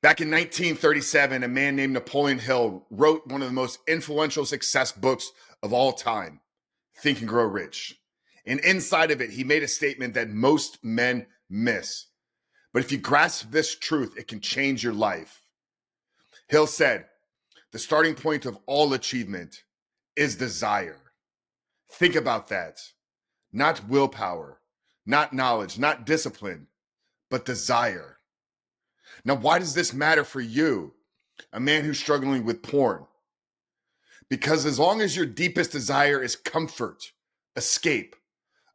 Back in 1937, a man named Napoleon Hill wrote one of the most influential success books of all time, Think and Grow Rich. And inside of it, he made a statement that most men miss. But if you grasp this truth, it can change your life. Hill said, the starting point of all achievement is desire. Think about that. Not willpower, not knowledge, not discipline, but desire. Now, why does this matter for you, a man who's struggling with porn? Because as long as your deepest desire is comfort, escape,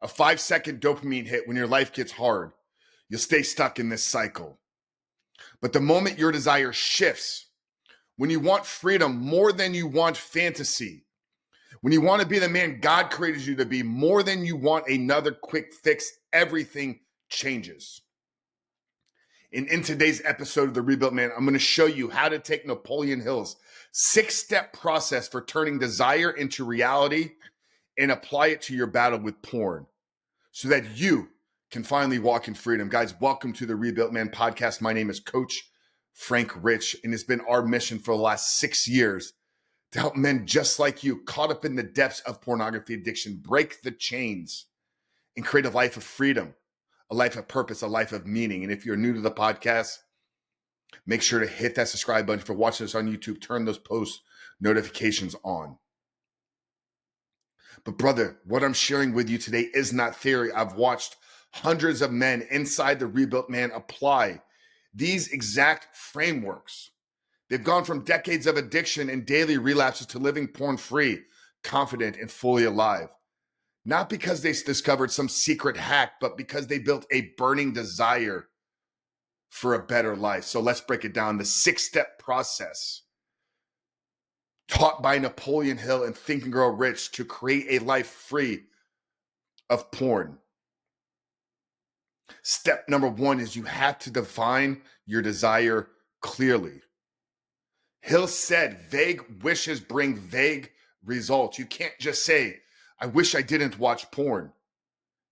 a 5-second dopamine hit when your life gets hard, you'll stay stuck in this cycle. But the moment your desire shifts, when you want freedom more than you want fantasy, when you want to be the man God created you to be more than you want another quick fix, everything changes. In today's episode of The Rebuilt Man, I'm going to show you how to take Napoleon Hill's 6-step process for turning desire into reality and apply it to your battle with porn so that you can finally walk in freedom. Guys, welcome to the Rebuilt Man podcast. My name is Coach Frank Rich, and it's been our mission for the last 6 years to help men just like you caught up in the depths of pornography addiction, break the chains and create a life of freedom, a life of purpose, a life of meaning. And if you're new to the podcast, make sure to hit that subscribe button. If you're watching this on YouTube, turn those post notifications on. But brother, what I'm sharing with you today is not theory. I've watched hundreds of men inside the Rebuilt Man apply these exact frameworks. They've gone from decades of addiction and daily relapses to living porn-free, confident, and fully alive. Not because they discovered some secret hack, but because they built a burning desire for a better life. So let's break it down. The 6-step process taught by Napoleon Hill in Think and Grow Rich to create a life free of porn. Step number 1 is you have to define your desire clearly. Hill said, vague wishes bring vague results. You can't just say, I wish I didn't watch porn.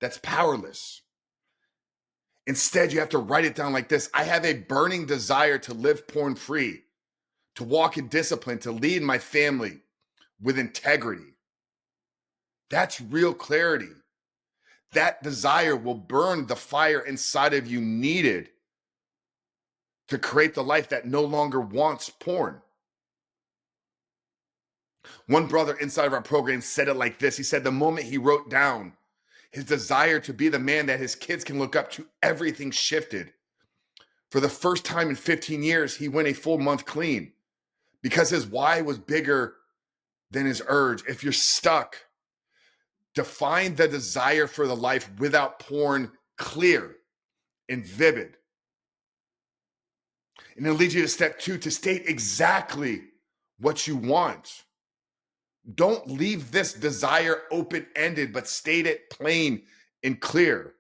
That's powerless. Instead, you have to write it down like this. I have a burning desire to live porn free, to walk in discipline, to lead my family with integrity. That's real clarity. That desire will burn the fire inside of you needed to create the life that no longer wants porn. One brother inside of our program said it like this. He said the moment he wrote down his desire to be the man that his kids can look up to, everything shifted. For the first time in 15 years, he went a full month clean because his why was bigger than his urge. If you're stuck, define the desire for the life without porn clear and vivid. And it'll lead you to step 2, to state exactly what you want. Don't leave this desire open-ended, but state it plain and clear.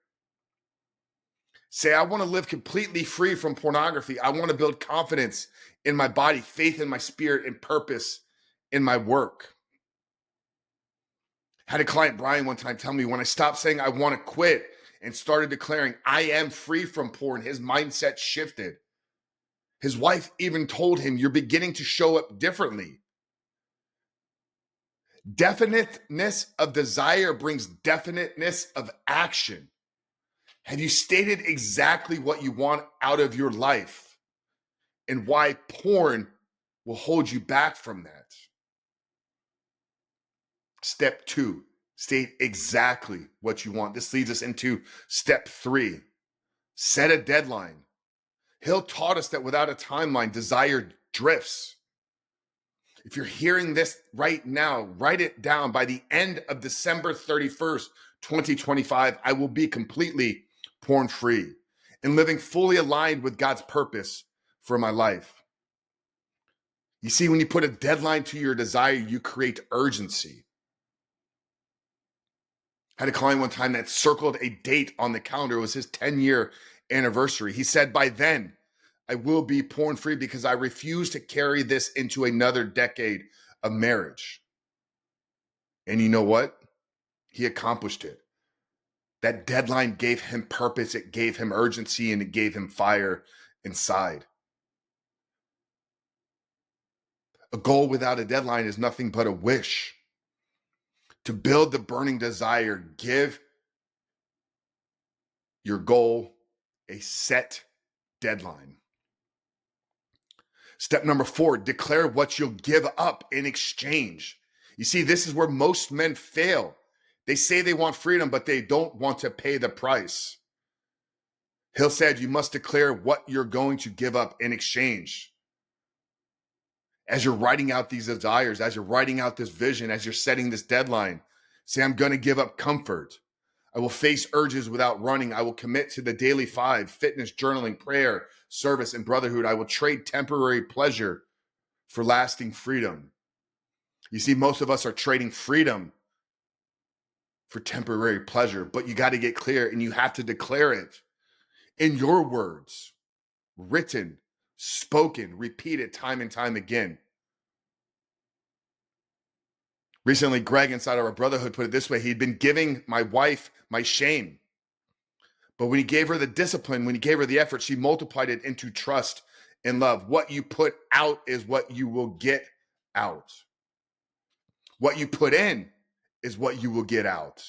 Say, I want to live completely free from pornography. I want to build confidence in my body, faith in my spirit, and purpose in my work. Had a client, Brian, one time tell me, when I stopped saying I want to quit and started declaring I am free from porn, his mindset shifted. His wife even told him, you're beginning to show up differently. Definiteness of desire brings definiteness of action. Have you stated exactly what you want out of your life and why porn will hold you back from that? Step 2, state exactly what you want. This leads us into step 3, set a deadline. Hill taught us that without a timeline, desire drifts. If you're hearing this right now, write it down. By the end of December 31st, 2025, I will be completely porn-free and living fully aligned with God's purpose for my life. You see, when you put a deadline to your desire, you create urgency. I had a client one time that circled a date on the calendar. It was his 10-year anniversary. He said, by then, I will be porn-free because I refuse to carry this into another decade of marriage. And you know what? He accomplished it. That deadline gave him purpose, it gave him urgency, and it gave him fire inside. A goal without a deadline is nothing but a wish. To build the burning desire, give your goal a set deadline. Step number 4, declare what you'll give up in exchange. You see, this is where most men fail. They say they want freedom, but they don't want to pay the price. Hill said you must declare what you're going to give up in exchange. As you're writing out these desires, as you're writing out this vision, as you're setting this deadline, say, I'm going to give up comfort. I will face urges without running. I will commit to the daily 5, fitness, journaling, prayer, service, and brotherhood. I will trade temporary pleasure for lasting freedom. You see, most of us are trading freedom for temporary pleasure, but you got to get clear and you have to declare it in your words, written, spoken, repeat it time and time again. Recently, Greg inside our brotherhood put it this way. He'd been giving my wife my shame. But when he gave her the discipline, when he gave her the effort, she multiplied it into trust and love. What you put out is what you will get out. What you put in is what you will get out.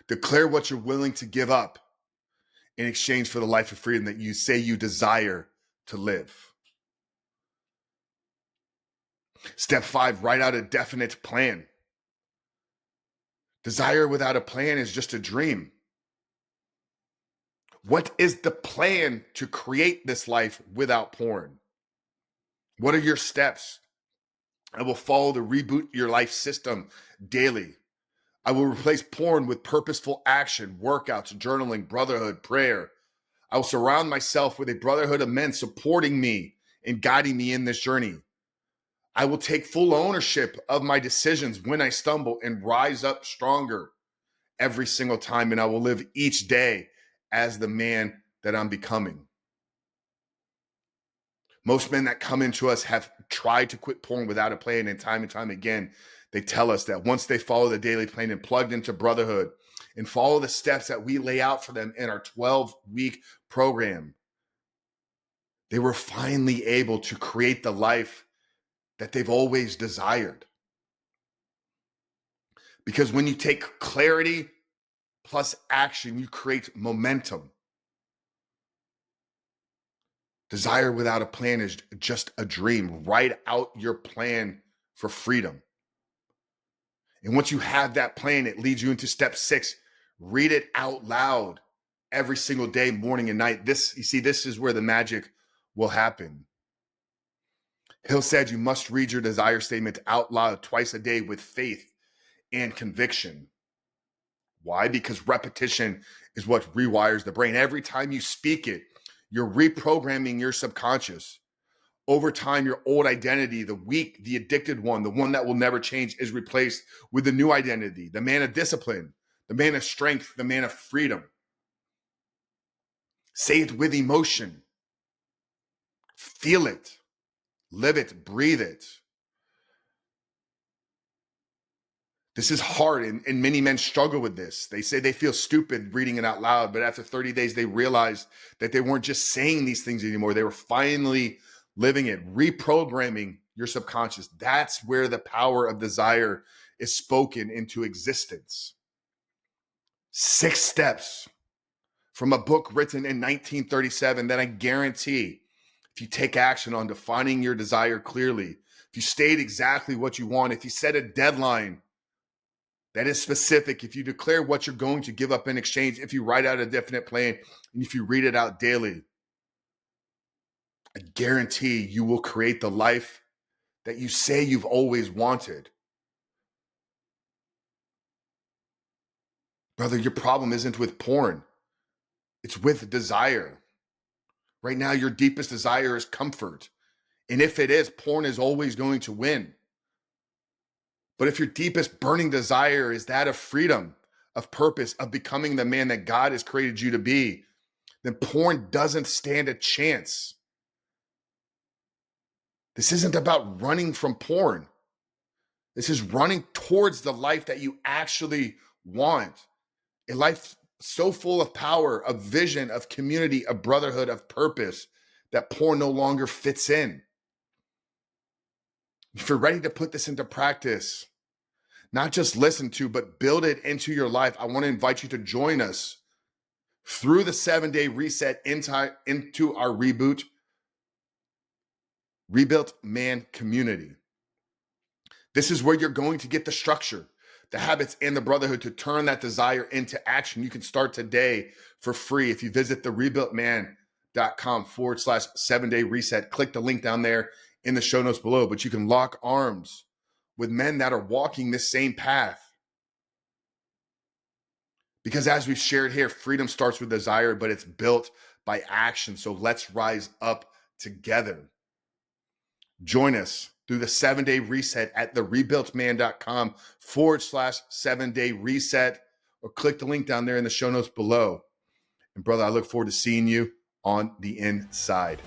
Declare what you're willing to give up in exchange for the life of freedom that you say you desire to live. Step 5, write out a definite plan. Desire without a plan is just a dream. What is the plan to create this life without porn? What are your steps? I will follow the reboot your life system daily. I will replace porn with purposeful action, workouts, journaling, brotherhood, prayer. I will surround myself with a brotherhood of men supporting me and guiding me in this journey. I will take full ownership of my decisions when I stumble and rise up stronger every single time. And I will live each day as the man that I'm becoming. Most men that come into us have tried to quit porn without a plan, and time again, they tell us that once they follow the daily plan and plugged into brotherhood and follow the steps that we lay out for them in our 12-week program, they were finally able to create the life that they've always desired. Because when you take clarity plus action, you create momentum. Desire without a plan is just a dream. Write out your plan for freedom. And once you have that plan, it leads you into step 6. Read it out loud every single day, morning and night. This is where the magic will happen. Hill said you must read your desire statement out loud twice a day with faith and conviction. Why? Because repetition is what rewires the brain. Every time you speak it, you're reprogramming your subconscious. Over time, your old identity, the weak, the addicted one, the one that will never change, is replaced with the new identity, the man of discipline, the man of strength, the man of freedom. Say it with emotion. Feel it. Live it. Breathe it. This is hard, and many men struggle with this. They say they feel stupid reading it out loud, but after 30 days, they realized that they weren't just saying these things anymore. They were finally living it, reprogramming your subconscious. That's where the power of desire is spoken into existence. 6 steps from a book written in 1937 that I guarantee, if you take action on defining your desire clearly, if you state exactly what you want, if you set a deadline that is specific, if you declare what you're going to give up in exchange, if you write out a definite plan, and if you read it out daily, I guarantee you will create the life that you say you've always wanted. Brother, your problem isn't with porn. It's with desire. Right now, your deepest desire is comfort. And if it is, porn is always going to win. But if your deepest burning desire is that of freedom, of purpose, of becoming the man that God has created you to be, then porn doesn't stand a chance. This isn't about running from porn. This is running towards the life that you actually want. A life so full of power, of vision, of community, of brotherhood, of purpose, that porn no longer fits in. If you're ready to put this into practice, not just listen to, but build it into your life, I want to invite you to join us through the 7-day reset into our Rebuilt Man community. This is where you're going to get the structure, the habits, and the brotherhood to turn that desire into action. You can start today for free if you visit the rebuiltman.com/7-day reset. Click the link down there in the show notes below, but you can lock arms with men that are walking this same path. Because as we've shared here, freedom starts with desire, but it's built by action. So let's rise up together. Join us through the 7-day reset at therebuiltman.com/7-day reset, or click the link down there in the show notes below. And brother, I look forward to seeing you on the inside.